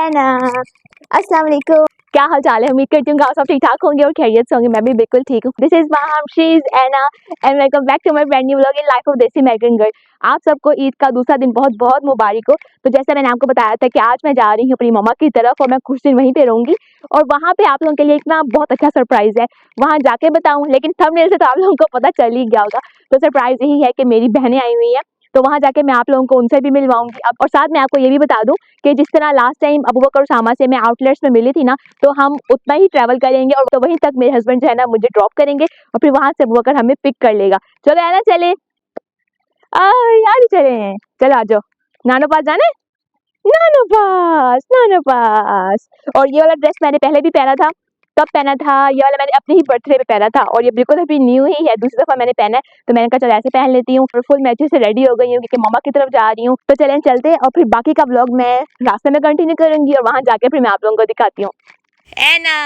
एना। अस्सलाम वालेकुम, क्या हाल चाल है? उम्मीद करती हूँ आप सब ठीक ठाक होंगे और खैरियत से होंगे। मैं भी बिल्कुल ठीक हूँ। This is Maham, she is Anna and welcome back to my brand new vlog in life of desi American girl. आप सबको ईद का दूसरा दिन बहुत बहुत मुबारक हो। तो जैसा मैंने आपको बताया था कि आज मैं जा रही हूँ अपनी मम्मा की तरफ और मैं कुछ दिन वहीं पे रहूंगी और वहाँ पे आप लोगों के लिए एक ना बहुत अच्छा सरप्राइज है, वहाँ जाके बताऊँ, लेकिन थंबनेल से तो आप लोगों को पता चल ही गया होगा। तो सरप्राइज यही है कि मेरी बहनें आई हुई हैं, तो वहाँ जाके मैं आप लोगों को उनसे भी मिलवाऊंगी। अब और साथ में आपको ये भी बता दूं कि जिस तरह लास्ट टाइम अबू बकर और सामा से मैं आउटलेट्स में मिली थी ना, तो हम उतना ही ट्रैवल करेंगे और तो वहीं तक मेरे हस्बैंड जो है ना मुझे ड्रॉप करेंगे और फिर वहाँ से अबू बकर हमें पिक कर लेगा। चलो है ना, चले यार चले हैं, चलो आ जाओ। नानो पास जाने, नानो पास, नानो पास। और ये वाला ड्रेस मैंने पहले भी पहना था, तब पहना था। ये वाला मैंने अपने ही बर्थडे पे पहना था और ये बिल्कुल अभी न्यू ही है, दूसरी दफा मैंने पहना है। तो मैंने कहा चलो ऐसे पहन लेती हूँ और फुल मैचिंग से रेडी हो गई हूँ क्योंकि मम्मा की तरफ जा रही हूँ। तो चलें चलते हैं और फिर बाकी का व्लॉग मैं रास्ते में कंटिन्यू करूंगी और वहाँ जाके फिर मैं आप लोगों को दिखाती हूँ। एना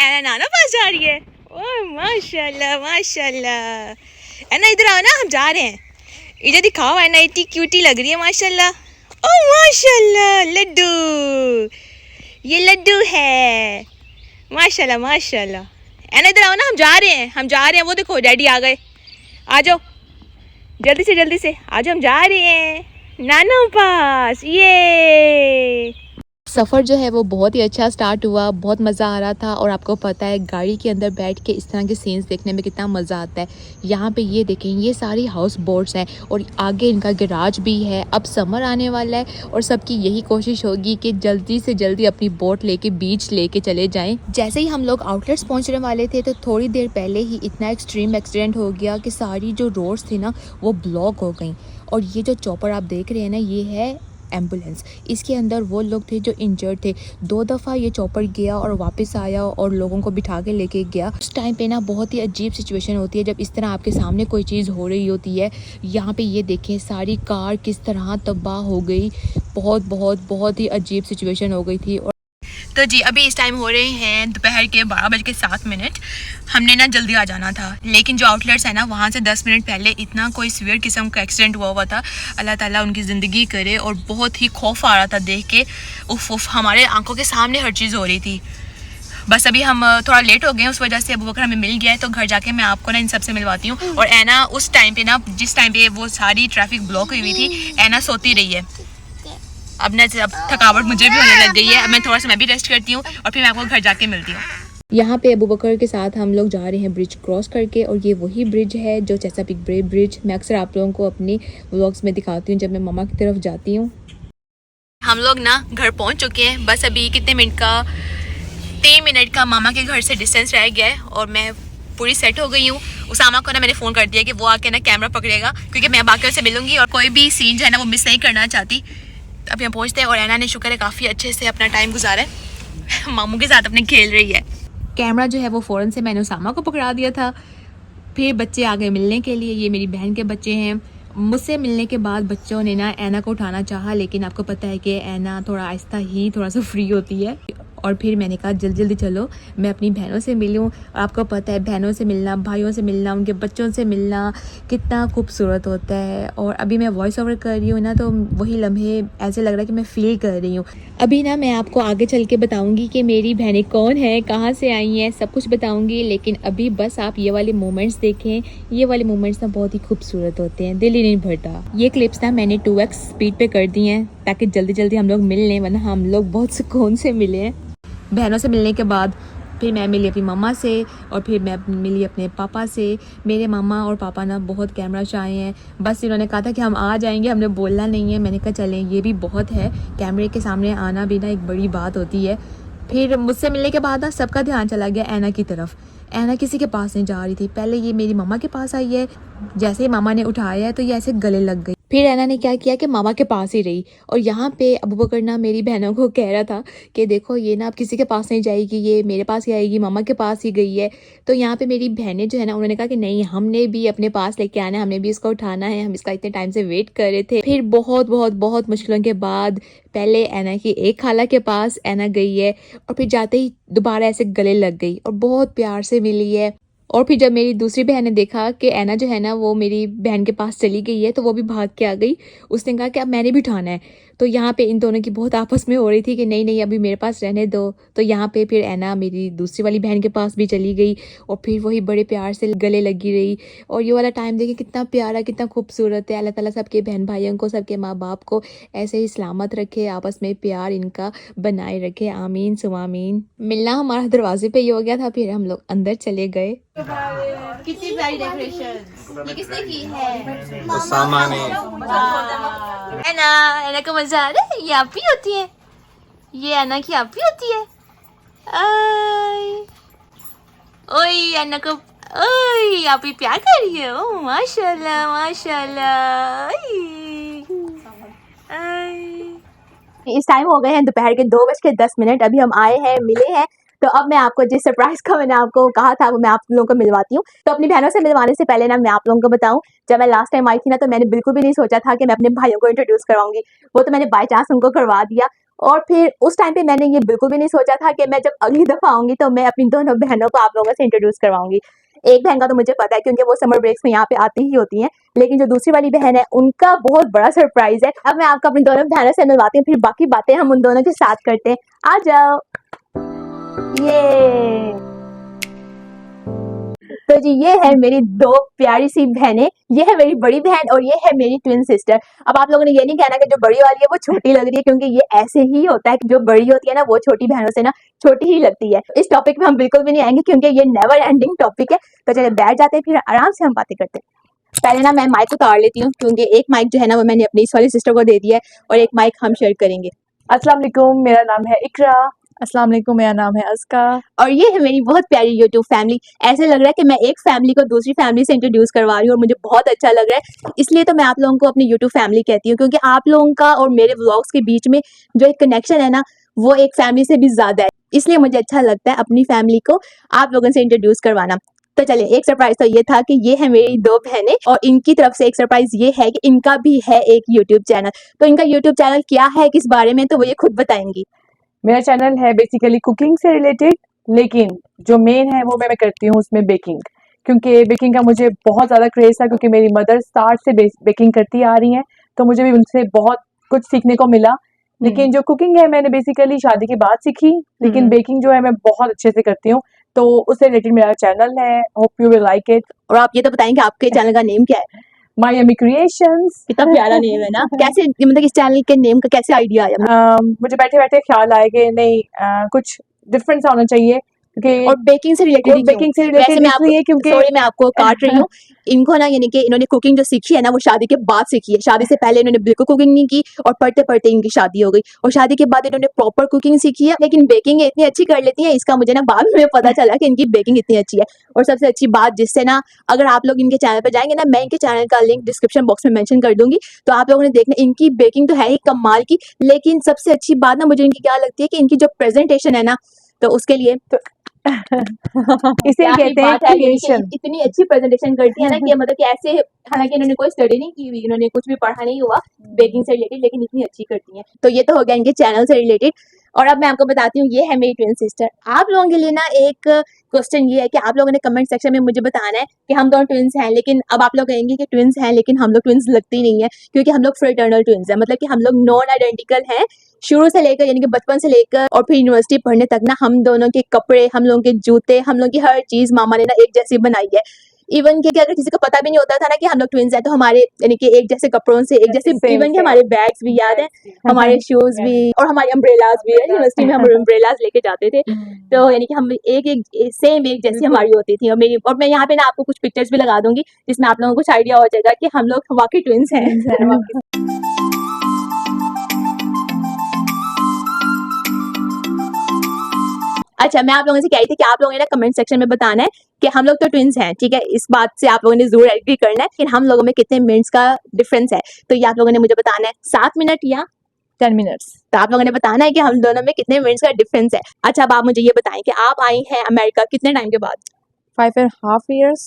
एना नाना पास जा रही है। ओह माशाल्लाह माशाल्लाह। एना इधर आओ ना, हम जा रहे हैं। इधर दिखाओ, एना इतनी क्यूटी लग रही है माशाल्लाह। ओह माशाल्लाह, लड्डू, ये लड्डू है माशाल्लाह माशाल्लाह। एना इधर आओ ना, हम जा रहे हैं। वो देखो डैडी आ गए, आ जाओ जल्दी से आ जाओ, हम जा रहे हैं नानो पास। ये सफ़र जो है वो बहुत ही अच्छा स्टार्ट हुआ, बहुत मज़ा आ रहा था। और आपको पता है गाड़ी के अंदर बैठ के इस तरह के सीन्स देखने में कितना मज़ा आता है। यहाँ पे ये देखें, ये सारी हाउस बोट्स हैं और आगे इनका गैराज भी है। अब समर आने वाला है और सबकी यही कोशिश होगी कि जल्दी से जल्दी अपनी बोट लेके बीच लेके चले जाएं। जैसे ही हम लोग आउटलेट्स पहुँचने वाले थे तो थोड़ी देर पहले ही इतना एक्सट्रीम एक्सीडेंट हो गया कि सारी जो रोड्स थी ना वो ब्लॉक हो गई। और ये जो चॉपर आप देख रहे हैं ना, ये है एम्बुलेंस। इसके अंदर वो लोग थे जो इंजर्ड थे। 2 दफ़ा ये चॉपर गया और वापस आया और लोगों को बिठा के लेके गया। उस टाइम पे ना बहुत ही अजीब सिचुएशन होती है जब इस तरह आपके सामने कोई चीज़ हो रही होती है। यहाँ पे ये देखें सारी कार किस तरह तबाह हो गई। बहुत बहुत बहुत ही अजीब सिचुएशन हो गई थी। तो जी अभी इस टाइम हो रहे हैं दोपहर के 12:07। हमने ना जल्दी आ जाना था, लेकिन जो आउटलेट्स है ना वहाँ से 10 मिनट पहले इतना कोई सीवियर किस्म का एक्सीडेंट हुआ था। अल्लाह ताला उनकी ज़िंदगी करे। और बहुत ही खौफ आ रहा था देख के। उफ हमारे आंखों के सामने हर चीज़ हो रही थी। बस अभी हम थोड़ा लेट हो गए, उस वजह से अबू बकर हमें मिल गया है। तो घर जाके मैं आपको ना इन सब से मिलवाती हूँ। और ऐना उस टाइम पे ना, जिस टाइम पे वो सारी ट्रैफिक ब्लॉक हुई थी, ऐना सोती रही है। अब थकावट मुझे भी होने लग गई है। अब मैं भी रेस्ट करती हूँ और फिर मैं आपको घर जाके मिलती हूँ। यहाँ पे अबू बकर के साथ हम लोग जा रहे हैं ब्रिज क्रॉस करके और ये वही ब्रिज है जो चेसापीक बे ब्रिज मैं अक्सर आप लोगों को अपनी व्लॉग्स में दिखाती हूँ जब मैं मम्मा की तरफ जाती हूँ। हम लोग ना घर पहुँच चुके हैं। बस अभी कितने मिनट का, 3 मिनट का मामा के घर से डिस्टेंस रह गया है और मैं पूरी सेट हो गई हूँ। उसामा को ना मैंने फ़ोन कर दिया कि वो आके ना कैमरा पकड़ेगा क्योंकि मैं बाकी से मिलूंगी और कोई भी सीन जो है ना वो मिस नहीं करना चाहती। अभी हम पहुँचते हैं और ऐना ने शुक्र है काफ़ी अच्छे से अपना टाइम गुजारा है। मामू के साथ अपने खेल रही है। कैमरा जो है वो फ़ौरन से मैंने उसामा को पकड़ा दिया था। फिर बच्चे आ गए मिलने के लिए। ये मेरी बहन के बच्चे हैं। मुझसे मिलने के बाद बच्चों ने ना ऐना को उठाना चाहा, लेकिन आपको पता है कि ऐना थोड़ा आहिस्ता ही थोड़ा सा फ्री होती है। और फिर मैंने कहा जल्दी चलो मैं अपनी बहनों से मिलूं। और आपको पता है बहनों से मिलना, भाइयों से मिलना, उनके बच्चों से मिलना कितना खूबसूरत होता है। और अभी मैं वॉइस ओवर कर रही हूँ ना, तो वही लम्हे ऐसे लग रहा है कि मैं फ़ील कर रही हूँ। अभी ना मैं आपको आगे चल के बताऊँगी कि मेरी बहनें कौन हैं, कहाँ से आई हैं, सब कुछ बताऊँगी। लेकिन अभी बस आप ये वाले मोमेंट्स देखें। ये वाले मोमेंट्स ना बहुत ही खूबसूरत होते हैं, दिल ही नहीं भरता। ये क्लिप्स ना मैंने 2x स्पीड पे कर दी हैं ताकि जल्दी हम लोग मिल लें, वरना हम लोग बहुत सुकून से मिले हैं। बहनों से मिलने के बाद फिर मैं मिली अपनी मम्मा से और फिर मैं मिली अपने पापा से। मेरे मामा और पापा ना बहुत कैमरा शाय हैं। बस इन्होंने कहा था कि हम आ जाएंगे, हमने बोलना नहीं है। मैंने कहा चलें, ये भी बहुत है, कैमरे के सामने आना भी ना एक बड़ी बात होती है। फिर मुझसे मिलने के बाद ना सबका ध्यान चला गया ऐना की तरफ। ऐना किसी के पास नहीं जा रही थी। पहले ये मेरी मामा के पास आई है, जैसे ही मामा ने उठाया है तो ये ऐसे गले लग गई। फिर ऐना ने क्या किया कि मामा के पास ही रही। और यहाँ पे अबू बकर ना मेरी बहनों को कह रहा था कि देखो ये ना अब किसी के पास नहीं जाएगी, ये मेरे पास ही आएगी, मामा के पास ही गई है। तो यहाँ पे मेरी बहनें जो है ना उन्होंने कहा कि नहीं, हमने भी अपने पास लेके आना है, हमने भी इसको उठाना है, हम इसका इतने टाइम से वेट कर रहे थे। फिर बहुत मुश्किलों के बाद पहले ऐना की एक खाला के पास ऐना गई है और फिर जाते ही दोबारा ऐसे गले लग गई और बहुत प्यार से मिली है। और फिर जब मेरी दूसरी बहन ने देखा कि ऐना जो है ना वो मेरी बहन के पास चली गई है, तो वो भी भाग के आ गई। उसने कहा कि अब मैंने भी उठाना है। तो यहाँ पे इन दोनों की बहुत आपस में हो रही थी कि नहीं नहीं अभी मेरे पास रहने दो। तो यहाँ पे फिर ऐना मेरी दूसरी वाली बहन के पास भी चली गई और फिर वही बड़े प्यार से गले लगी रही। और ये वाला टाइम देखिए कितना प्यारा कितना खूबसूरत है। अल्लाह ताला सबके बहन भाइयों को सबके माँ बाप को ऐसे ही सलामत रखे, आपस में प्यार इनका बनाए रखे। आमीन सुमा आमीन। मिलना हमारा दरवाजे पे ही हो गया था, फिर हम लोग अंदर चले गए। कितनी प्यारी डेकोरेशन ये किसने की है? सामा ने। ऐना को मजा आ रहा है। ये आप ही होती है, ये ऐना की आप ही होती है। आय ओए ऐना को ओए आप ही प्यार कर रही है। ओ माशाल्लाह माशाल्लाह। इस टाइम हो गए हैं दोपहर के 2:10। अभी हम आए हैं मिले हैं। तो अब मैं आपको जिस सरप्राइज का मैंने आपको कहा था वो मैं आप लोगों को मिलवाती हूँ। तो अपनी बहनों से मिलवाने से पहले ना मैं आप लोगों को बताऊं, जब मैं लास्ट टाइम आई थी ना तो मैंने बिल्कुल भी नहीं सोचा था कि मैं अपने भाइयों को इंट्रोड्यूस करवाऊंगी। वो तो मैंने बाय चांस उनको करवा दिया। और फिर उस टाइम पे मैंने ये बिल्कुल भी नहीं सोचा था कि मैं जब अगली दफा आऊंगी तो मैं अपनी दोनों बहनों को आप लोगों से इंट्रोड्यूस करवाऊंगी। एक बहन का तो मुझे पता है क्योंकि वो समर ब्रेक्स में यहाँ पे आती ही होती हैं, लेकिन जो दूसरी वाली बहन है उनका बहुत बड़ा सरप्राइज है। अब मैं आपको अपनी दोनों बहनों से मिलवाती हूँ, फिर बाकी बातें हम उन दोनों के साथ करते हैं। आ जाओ। ये तो जी ये है मेरी दो प्यारी सी बहनें। ये है मेरी बड़ी बहन और ये है मेरी ट्विन सिस्टर। अब आप लोगों ने ये नहीं कहना कि जो बड़ी वाली है वो छोटी लग रही है, क्योंकि ये ऐसे ही होता है कि जो बड़ी होती है ना वो छोटी बहनों से ना छोटी ही लगती है। इस टॉपिक पे हम बिल्कुल भी नहीं आएंगे क्योंकि ये नेवर एंडिंग टॉपिक है। तो चलिए बैठ जाते हैं, फिर आराम से हम बातें करते हैं। पहले ना मैं माइक उतार लेती हूँ क्योंकि एक माइक जो है ना वो मैंने अपनी इस वाली सिस्टर को दे दिया है और एक माइक हम शेयर करेंगे। अस्सलाम वालेकुम, मेरा नाम है इकरा। अस्सलाम वालेकुम, मेरा नाम है अस्का। और ये है मेरी बहुत प्यारी यूट्यूब फैमिली। ऐसे लग रहा है कि मैं एक फैमिली को दूसरी फैमिली से इंट्रोड्यूस करवा रही हूँ और मुझे बहुत अच्छा लग रहा है। इसलिए तो मैं आप लोगों को अपनी यूट्यूब फैमिली कहती हूँ, क्योंकि आप लोगों का और मेरे व्लॉग्स के बीच में जो एक कनेक्शन है ना वो एक फैमिली से भी ज्यादा है। इसलिए मुझे अच्छा लगता है अपनी फैमिली को आप लोगों से इंट्रोड्यूस करवाना। तो चलिए, एक सरप्राइज तो ये था कि ये है मेरी दो बहनें और इनकी तरफ से एक सरप्राइज ये है कि इनका भी है एक यूट्यूब चैनल। तो इनका यूट्यूब चैनल क्या है, किस बारे में, तो वो ये खुद बताएंगी। मेरा चैनल है बेसिकली कुकिंग से रिलेटेड, लेकिन जो मेन है वो मैं करती हूँ उसमें बेकिंग, क्योंकि बेकिंग का मुझे बहुत ज़्यादा क्रेज़ था, क्योंकि मेरी मदर स्टार्ट से बेकिंग करती आ रही हैं, तो मुझे भी उनसे बहुत कुछ सीखने को मिला। लेकिन जो कुकिंग है मैंने बेसिकली शादी के बाद सीखी, लेकिन बेकिंग जो है मैं बहुत अच्छे से करती हूँ। तो उससे रिलेटेड मेरा चैनल है, hope you will like it. और आप ये तो बताएंगे आपके चैनल का नेम क्या है? My yummy creations. कितना प्यारा नेम है ना। कैसे, मतलब इस चैनल के नेम का कैसे आइडिया आया? मुझे बैठे बैठे ख्याल आया कि नहीं, कुछ डिफरेंट सा होना चाहिए, क्योंकि और बेकिंग से रिलेटेड इसलिए क्योंकि सॉरी मैं आपको काट रही हूँ। इनको ना यानी कि इन्होंने कुकिंग जो सीखी है ना वो शादी के बाद सीखी है। शादी से पहले इन्होंने बिल्कुल कुकिंग नहीं की और पढ़ते पढ़ते इनकी शादी हो गई और शादी के बाद इन्होंने प्रॉपर कुकिंग सीखी है। लेकिन बेकिंग इतनी अच्छी कर लेती है, इसका मुझे ना बाद में पता चला कि इनकी बेकिंग इतनी अच्छी है। और सबसे अच्छी बात, जिससे ना अगर आप लोग इनके चैनल पर जाएंगे ना, मैं इनके चैनल का लिंक डिस्क्रिप्शन बॉक्स में मेंशन कर दूंगी, तो आप लोगों ने देखना इनकी बेकिंग तो है ही कमाल की। लेकिन सबसे अच्छी बात ना मुझे इनकी क्या लगती है कि इनकी जो प्रेजेंटेशन है ना, तो उसके लिए तो इसे कहते हैं क्रिएशन। इतनी अच्छी प्रेजेंटेशन करती है ना कि मतलब कि ऐसे, हालांकि इन्होंने कोई स्टडी नहीं की हुई, इन्होंने कुछ भी पढ़ा नहीं हुआ बेकिंग से रिलेटेड, लेकिन इतनी अच्छी करती हैं। तो ये तो हो गया इनके चैनल से रिलेटेड। और अब मैं आपको बताती हूँ, ये है मेरी ट्विन सिस्टर। आप लोगों के लिए ना एक क्वेश्चन ये है कि आप लोगों ने कमेंट सेक्शन में मुझे बताना है कि हम दोनों ट्विंस हैं, लेकिन अब आप लोग कहेंगे कि ट्विंस हैं लेकिन हम लोग ट्विंस लगती नहीं है, क्योंकि हम लोग फ्रेटर्नल ट्विंस हैं। मतलब कि हम लोग नॉन आइडेंटिकल हैं शुरू से लेकर, यानी कि बचपन से लेकर और फिर यूनिवर्सिटी पढ़ने तक ना हम दोनों के कपड़े, हम लोगों के जूते, हम लोगों की हर चीज मामा ने ना एक जैसी बनाई है। इवन कि अगर किसी को पता भी नहीं होता था ना कि हम लोग ट्विंस हैं, तो हमारे यानी कि एक जैसे कपड़ों से एक जैसे, इवन कि हमारे बैग्स भी याद है, हमारे शूज भी और हमारे अम्ब्रेलाज भी है। यूनिवर्सिटी में हम अम्ब्रेलाज लेके जाते थे, तो यानी कि हम एक सेम एक जैसी हमारी होती थी। और मैं यहाँ पे ना आपको कुछ पिक्चर्स भी लगा दूंगी जिसमें आप लोगों को कुछ आइडिया हो जाएगा कि हम लोग वाकई ट्विंस हैं। अच्छा, मैं आप लोगों से कह रही थी कि आप लोगों ने ना कमेंट सेक्शन में बताना है कि हम लोग तो ट्विंस हैं, ठीक है। इस बात से आप लोगों ने जरूर एग्री करना है कि हम लोगों में कितने मिनट्स का डिफरेंस है। तो ये आप लोगों ने मुझे बताना है 7 मिनट या 10 मिनट्स। तो आप लोगों ने बताना है कि हम दोनों में कितने मिनट्स का डिफरेंस है। अच्छा, अब आप मुझे ये बताएं कि आप आई हैं अमेरिका कितने टाइम के बाद? 5.5 years।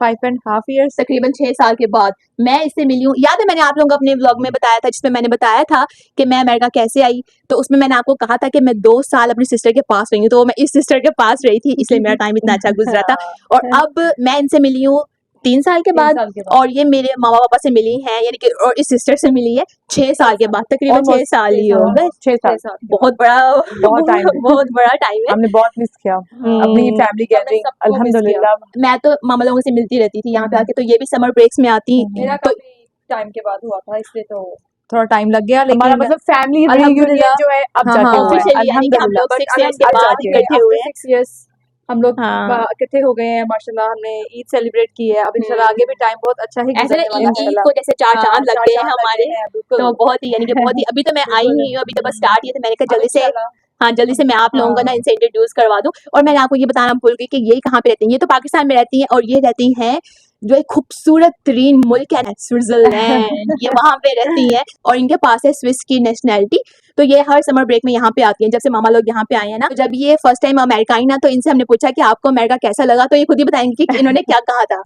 5.5 years. तकरीबन 6 साल के बाद मैं इससे मिली हूँ। याद है मैंने आप लोगों को अपने व्लॉग में बताया था, जिसमें मैंने बताया था कि मैं अमेरिका कैसे आई। तो उसमें मैंने आपको कहा था कि मैं 2 साल अपनी सिस्टर के पास रही हूँ, तो मैं इस सिस्टर के पास रही थी, इसलिए मेरा टाइम इतना अच्छा गुजरा था। और अब मैं इनसे मिली हूँ 3 साल के 3 बाद, साल के बाद और ये मेरे मामा पापा से मिली हैं, यानी कि और इस सिस्टर से मिली है 6 साल के बाद। तकरीबन 6 Almost साल ही हो गए। 6 साल बहुत बड़ा बहुत टाइम है। बहुत बड़ा टाइम है। हमने बहुत मिस किया अपनी फैमिली गैदरिंग। अल्हम्दुलिल्लाह मैं तो मामा लोगों से मिलती रहती थी यहाँ पे आके, तो ये भी समर ब्रेक्स में आती। मेरा तो काफी टाइम के बाद हुआ था, इसलिए तो थोड़ा टाइम लग गया, लेकिन हमारा मतलब फैमिली अल्हम्दुलिल्लाह रियूनियन जो है अब हाँ, जाके हाँ, हुआ है officially यानी कि हम लोग अल्हम्दुलिल्लाह। 6 years के अब बाद जाके इकट्ठे हुए हैं। 6 years हम लोग हाँ। इकट्ठे हो गए हैं माशाल्लाह। हमने ईद सेलिब्रेट की है, अब इंशाल्लाह आगे भी टाइम बहुत अच्छा ही ऐसे गुजरने वाला है ईद को जैसे 4 हाँ, चांद लग 4 गए हैं चांद लग हमारे, गए हैं, बिल्कुल। तो बहुत ही यानी कि बहुत ही अभी तो मैं आई बिल्कुल। ही हूँ, अभी तो बस स्टार्ट ही है, तो मैंने कहा अब जल्दी से इंशाल्लाह हाँ जल्दी से मैं आप लोगों को ना इनसे इंट्रोड्यूस करवा दूं। और मैंने आपको ये बताना भूल गई कि ये कहाँ पे रहती हैं। ये तो पाकिस्तान में रहती हैं, और ये रहती हैं जो एक खूबसूरत तरीन मुल्क है स्विट्जरलैंड, ये वहां पे रहती हैं, और इनके पास है स्विस की नेशनैलिटी। तो ये हर समर ब्रेक में यहाँ पे आती हैं, जब से मामा लोग यहाँ पे आए हैं ना। तो जब ये फर्स्ट टाइम अमेरिका आई ना, तो इनसे हमने पूछा कि आपको अमेरिका कैसा लगा, तो ये खुद ही बताएंगे कि इन्होंने क्या कहा था।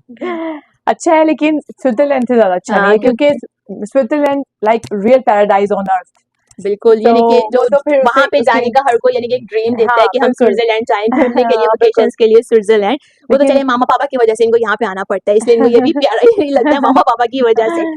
अच्छा है, लेकिन स्विट्जरलैंड से ज्यादा अच्छा नहीं है, क्योंकि Switzerland like real paradise on earth. बिल्कुल, यानी कि जो तो फिर वहां पे जाने का हर कोई यानी कि एक ड्रीम देता है कि हम स्विट्जरलैंड जाएं घूमने के लिए, वेकेशंस के लिए स्विट्जरलैंड। वो तो चले मामा पापा की वजह से इनको यहाँ पे आना पड़ता है, इसलिए इनको ये भी प्यारा ही लगता है मामा पापा की वजह से।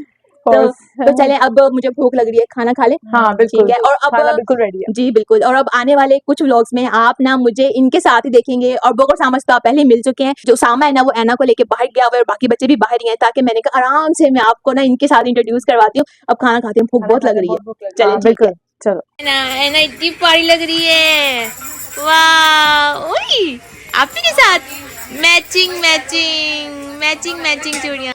तो चले, अब मुझे भूख लग रही है, खाना खा ले। हाँ बिल्कुल, ठीक है। और खाना अब बिल्कुल रेडी है जी बिल्कुल, और अब आने वाले कुछ व्लॉग्स में आप ना मुझे इनके साथ ही देखेंगे। और बोकर सामा से तो आप पहले ही मिल चुके हैं। जो सामा है ना, वो ऐना को लेके बाहर गया हुआ है, और बाकी बच्चे भी बाहर ही हैं, ताकि मैंने कहा आराम से मैं आपको ना इनके साथ इंट्रोड्यूस करवाती हूँ। अब खाना खाते हैं, भूख बहुत लग रही है। चलिए ठीक है, चलो। ना इतनी प्यारी लग रही है, वाह। ओए आप के साथ मैचिंग मैचिंग मैचिंग मैचिंग चूड़ियां।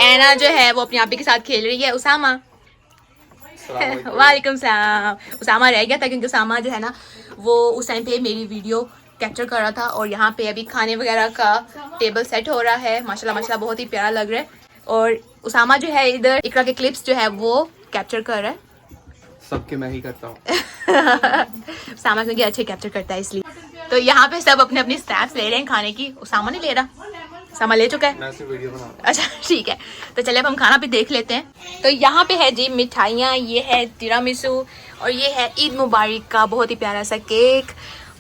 ऐना जो है वो अपनी आपी के साथ खेल रही है। उसामा वालेकुम सलाम। उसामा रह गया था क्योंकि उसामा जो है ना, वो उस टाइम पे मेरी वीडियो कैप्चर कर रहा था। और यहाँ पे अभी खाने वगैरह का टेबल सेट हो रहा है, माशाल्लाह माशाल्लाह बहुत ही प्यारा लग रहा है। और उसामा जो है इधर इकरा के क्लिप्स जो है वो कैप्चर कर रहा है। सबके मैं ही करता हूँ। उसामा क्योंकि अच्छे कैप्चर करता है इसलिए। तो यहाँ पे सब अपने अपनी स्नैप्स ले रहे हैं खाने की। उसामा नहीं ले रहा, उसामा ले चुका है। मैं सिर्फ वीडियो बना रहा हूँ। अच्छा ठीक है, तो चलिए अब हम खाना भी देख लेते हैं। तो यहाँ पे है जी मिठाइयाँ, ये है तिरामिसू, और ये है ईद मुबारक का बहुत ही प्यारा सा केक,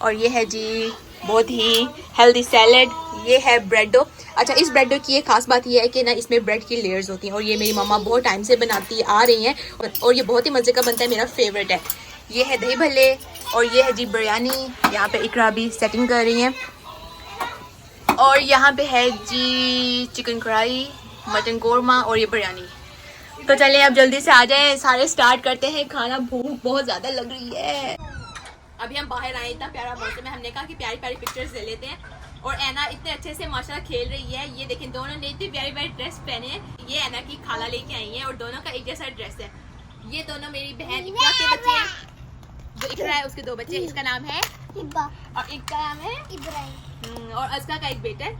और ये है जी बहुत ही हेल्दी सैलड, ये है ब्रेडो। अच्छा, इस ब्रेडो की एक खास बात ये है कि ना इसमें ब्रेड की लेयर्स होती हैं, और ये मेरी मम्मा बहुत टाइम से बनाती आ रही हैं, और ये बहुत ही मज़े का बनता है, मेरा फेवरेट है। ये है दही भल्ले, और ये है जी बिरयानी। यहाँ पे इकरा भी सेटिंग कर रही हैं। और यहाँ पे है जी चिकन कढ़ाई, मटन कोरमा, और ये बिरयानी। तो चलिए अब जल्दी से आ जाएं, सारे स्टार्ट करते हैं खाना। भूख बहुत ज़्यादा लग रही है। अभी हम बाहर आए, इतना प्यारा मौसम है, हमने कहा कि प्यारी प्यारी पिक्चर्स ले लेते हैं। और ऐना इतने अच्छे से माशाल्लाह खेल रही है। ये देखें, दोनों ने इतनी प्यारी प्यारी ड्रेस पहने हैं। ये ऐना की खाला लेके आई है, और दोनों का एक जैसा ड्रेस है। ये दोनों मेरी बहन इकरा के बच्चे हैं। जो इकरा है उसके 2 बच्चे, इसका नाम है हिब्बा और इनका नाम है इब्राहिम, और अज़का का एक बेटा है।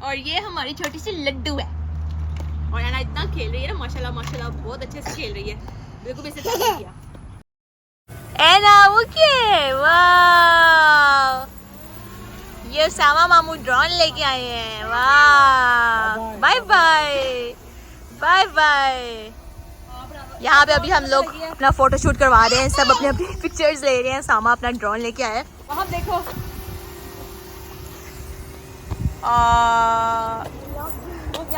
और ये हमारी छोटी सी लड्डू है। और ऐना इतना खेल रही है ना, माशाल्लाह माशाल्लाह बहुत अच्छे से खेल रही है, बिल्कुल भी इसे तंग नहीं किया। ऐना ओके, वाह, ये सामा मामू ड्रोन लेके आए हैं, वाह। Bye bye bye bye. यहाँ पे अभी हम लोग अपना फोटो शूट करवा रहे हैं, सब अपने अपने पिक्चर्स ले रहे हैं। सामा अपना ड्रोन लेके आया है, वहाँ देखो।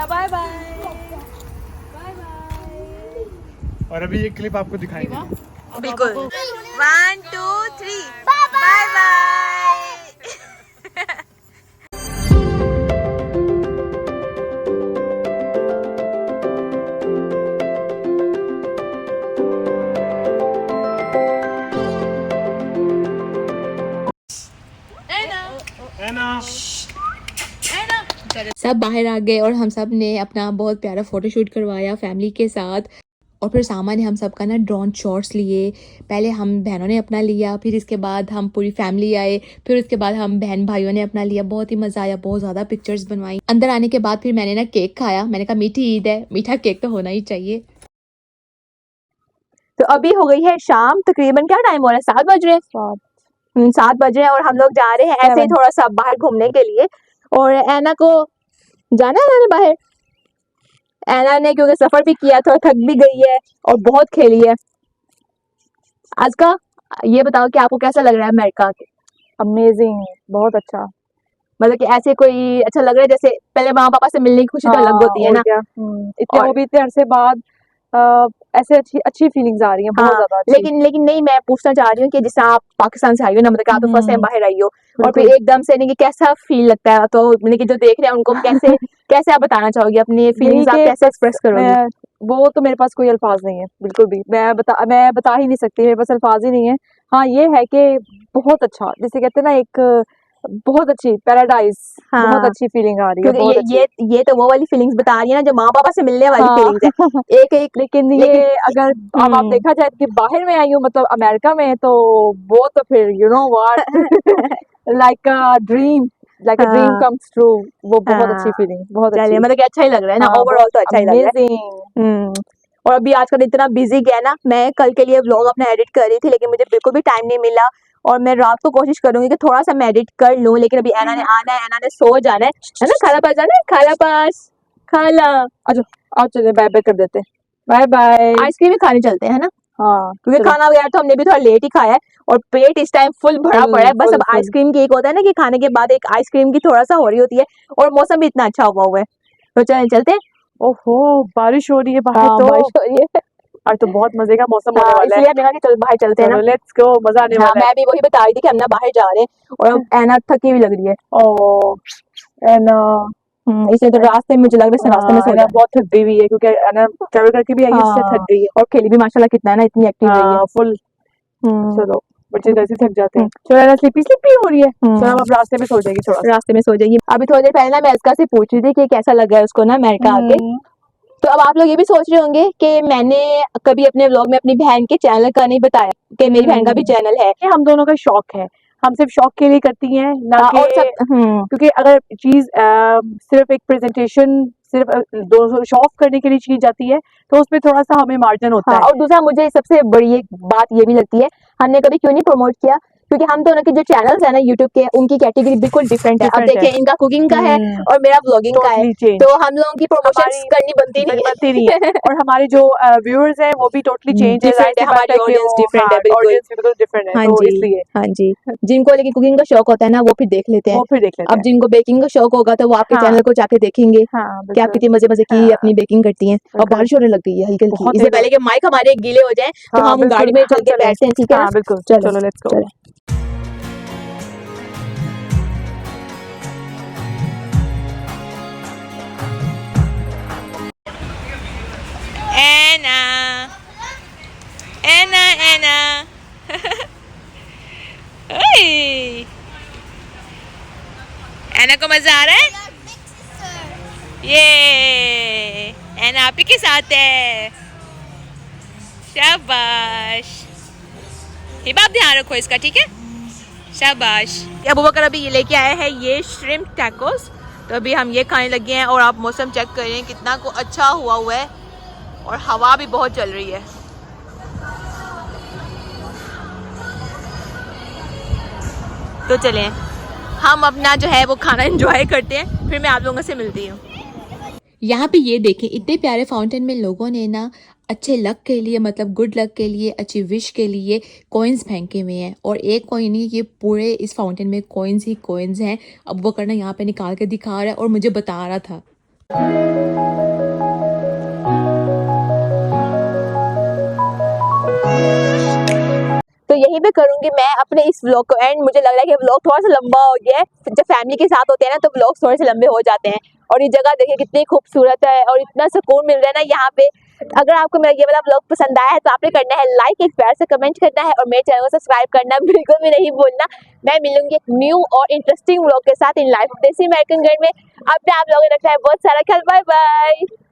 Bye bye. और अभी ये क्लिप आपको दिखाएंगे। बिल्कुल, 1 2 3 बाय बाय। सब बाहर आ गए, और हम सब ने अपना बहुत प्यारा फोटो शूट करवाया फैमिली के साथ। और फिर सामा ने हम सब का ना ड्रोन शॉट्स लिए। पहले हम बहनों ने अपना लिया, फिर इसके बाद हम पूरी फैमिली आए, फिर उसके बाद हम बहन भाइयों ने अपना लिया। बहुत ही मज़ा आया, बहुत ज़्यादा पिक्चर्स बनवाई। अंदर आने के बाद फिर मैंने ना केक खाया। मैंने कहा मीठी ईद है, मीठा केक तो होना ही चाहिए। तो अभी हो गई है शाम, तकरीबन क्या टाइम हो रहा है, 7 बज रहे हैं। 7 बज रहे हैं और हम लोग जा रहे हैं ऐसे ही 7 थोड़ा सा बाहर घूमने के लिए। और ऐना को जाना है मैंने बाहर। ऐना ने क्योंकि सफर भी किया था, थक भी गई है और बहुत खेली है। आज का ये बताओ कि आपको कैसा लग रहा है अमेरिका के? अमेजिंग, बहुत अच्छा। मतलब कि ऐसे कोई अच्छा लग रहा है जैसे पहले माँ पापा से मिलने की खुशी तो अलग होती है और ना। क्या। इतने और वो भी इतने अरसे बाद ऐसे अच्छी अच्छी फीलिंग्स आ रही हैं, बहुत हाँ, ज्यादा अच्छी। लेकिन नहीं, मैं पूछना चाह रही हूँ कि जैसे आप पाकिस्तान से आई हो ना, मतलब कि आप तो फर्स्ट टाइम हम्म, बाहर आई हो और फिर बिल्कुल। एकदम से नहीं कि कैसा फील लगता है, तो मतलब कि जो देख रहे हैं उनको कैसे कैसे आप बताना चाहोगी अपनी यही फीलिंग्स, आप कि कैसे एक्सप्रेस करोगी? मैं वो तो मेरे पास कोई अल्फाज नहीं है, बिल्कुल भी। मैं बता ही नहीं सकती, मेरे पास अल्फाज ही नहीं है। हाँ, ये है कि बहुत अच्छा, जिसे कहते हैं ना, एक बहुत अच्छी पैराडाइज, बहुत हाँ, अच्छी फीलिंग आ रही है, क्योंकि बहुत अच्छी। ये तो वो वाली फीलिंग्स बता रही है ना जो माँ पापा से मिलने वाली हाँ फीलिंग्स है। एक एक लेकिन ये लेकिन अगर अब आप देखा जाए कि बाहर में आई हूँ, मतलब अमेरिका में, तो वो तो फिर you know what like a dream, like a dream हाँ कम्स ट्रू। वो बहुत अच्छी हाँ, फीलिंग, बहुत चलिए अच्छी। मतलब कि अच्छा ही लग रहा है ना, हाँ, ओवरऑल बहुत तो अच्छा ही लग रहा है। अमेजिंग। और अभी आजकल इतना बिजी गया ना, मैं कल के लिए व्लॉग अपना एडिट कर रही थी लेकिन मुझे बिल्कुल भी टाइम नहीं मिला। और मैं रात को कोशिश करूंगी कि थोड़ा सा मैं एडिट कर लूं, लेकिन अभी ऐना ने आना है, ऐना ने सो जाना है ना, खाला पास जाना है, खाला पास, खाला अच्छा, आओ चलिए बाय बाय कर देते हैं। Bye bye. आइसक्रीम ही खाने चलते हैं, है ना, हाँ क्योंकि चलो। खाना वगैरह तो हमने भी थोड़ा लेट ही खाया है और पेट इस टाइम फुल भरा पड़ा है। बस फुल अब फुल। आइसक्रीम की एक होता है ना कि खाने के बाद एक आइसक्रीम की थोड़ा सा हो रही होती है, और मौसम भी इतना अच्छा हुआ है, तो चलें चलते हैं। ओहो, बारिश हो रही है बाहर हाँ, तो। बारिश हो रही है। आज तो बहुत मजे का मौसम होने हाँ, वाला है। इसलिए हमने कहा कि चल बाहर चलते हैं ना। चलो लेट्स गो, मजा आने हाँ, वाला है। मैं भी वही बता रही थी कि हम ना बाहर जा रहे हैं और अब ऐना थकी हुई लग रही है। ओ एंड इसलिए तो रास्ते में मुझे लग रहा है रास्ते में सो एना जाए। बहुत थक गई हुई है, क्योंकि एना ट्रैवल करके भी आई है, इसलिए थक हाँ, गई है। और खेली भी माशाल्लाह कितना है ना, इतनी एक्टिव रही है। हाँ फुल। हम्म, चलो, बच्चे तो ऐसे ही थक जाते हैं। हम्म, चलो एना स्लीपी स्लीपी हो रही है। चलो हम्म, अब रास्ते में सो जाएगी थोड़ा सा। रास्ते में सो जाएगी। अभी थोड़ी देर पहले ना मैं इसका से पूछ रही थी कि कैसा लगा है उसको ना अमेरिका आके। तो अब आप लोग ये भी सोच रहे होंगे कि मैंने कभी अपने व्लॉग में अपनी बहन के चैनल का नहीं बताया कि मेरी बहन का भी चैनल है। ये हम दोनों का शौक है, हम सिर्फ शौक के लिए करती हैं, ना हाँ, कि और सब क्योंकि अगर चीज सिर्फ एक प्रेजेंटेशन, सिर्फ दो शो ऑफ करने के लिए चीज जाती है, तो उसमें थोड़ा सा हमें मार्जिन होता हाँ, है। और दूसरा मुझे सबसे बड़ी एक बात ये भी लगती है, हमने कभी क्यों नहीं प्रमोट किया, क्योंकि हम दोनों के जो चैनल्स है ना यूट्यूब के, उनकी कैटेगरी बिल्कुल डिफरेंट है। अब डिफरेंट है। देखिए इनका कुकिंग का है और मेरा ब्लॉगिंग का है, टोटली चेंज। तो हम लोगों की प्रमोशंस हमारी करनी बनती नहीं बनती नहीं है, और हमारे जो व्यूअर्स हैं वो भी टोटली चेंज है। डिफरेंट है, हमारी ऑडियंस डिफरेंट है बिल्कुल। ऑडियंस भी बिल्कुल डिफरेंट है, हाँ तो जी, इसलिए हाँ जी। जिनको लेकिन कुकिंग का शौक होता है ना वो फिर देख लेते हैं। वो फिर देख लेते अब हैं। जिनको बेकिंग का शौक होगा तो वो आपके हाँ चैनल को जाके देखेंगे हाँ कि आप बिल्कुल। कितनी मजे मजे की हाँ अपनी बेकिंग करती हैं। और बिल्कुल। बारिश होने लग गई है हल्की हल्की, बहुत इससे तेज हो पहले कि माइक हमारे गीले हो जाएं तो हाँ हम बिल्कुल, गाड़ी में चल हम के चलें। बैठते हैं, ठीक है हाँ ना? बिल्कुल, चलो चलो लेट्स गो। चलो। Anna, Anna, Anna. Hey. Anna को मजा आ रहा है? ये Anna आप ही के साथ है। शाबाश। हिबा आप ध्यान रखो इसका, ठीक है? शाबाश। अबू बकर अभी ये लेके आया है ये श्रिम्प टैकोस, तो अभी हम ये खाने लगे हैं। और आप मौसम चेक करें कितना को अच्छा हुआ है और हवा भी बहुत चल रही है। तो चलें हम अपना जो है वो खाना एंजॉय करते हैं, फिर मैं आप लोगों से मिलती हूँ। यहाँ पे ये देखें इतने प्यारे फाउंटेन में लोगों ने ना अच्छे लक के लिए, मतलब गुड लक के लिए, अच्छी विश के लिए कॉइन्स फेंके हुए हैं। और एक कॉइन नहीं, ये पूरे इस फाउंटेन में कॉइन्स ही कॉइन्स हैं। अब वो करना यहाँ पे निकाल के दिखा रहा है और मुझे बता रहा था। तो यहीं पे करूंगी मैं अपने इस व्लॉग को एंड। मुझे लग रहा है कि व्लॉग थोड़ा सा लंबा हो गया है, जब फैमिली के साथ होते हैं ना तो व्लॉग थोड़े से लंबे हो जाते हैं। और ये जगह देखिए कितनी खूबसूरत है और इतना सुकून मिल रहा है ना यहाँ पे। अगर आपको मेरा ये वाला व्लॉग पसंद आया है तो आपने करना है लाइक, एक प्यार से कमेंट करना है और मेरे चैनल को सब्सक्राइब करना बिल्कुल भी नहीं भूलना। मैं मिलूंगी एक न्यू और इंटरेस्टिंग व्लॉग के साथ इन life of desi American girl में। अब मैं आप लोगों ने रखा है बहुत सारा ख्याल। Bye bye.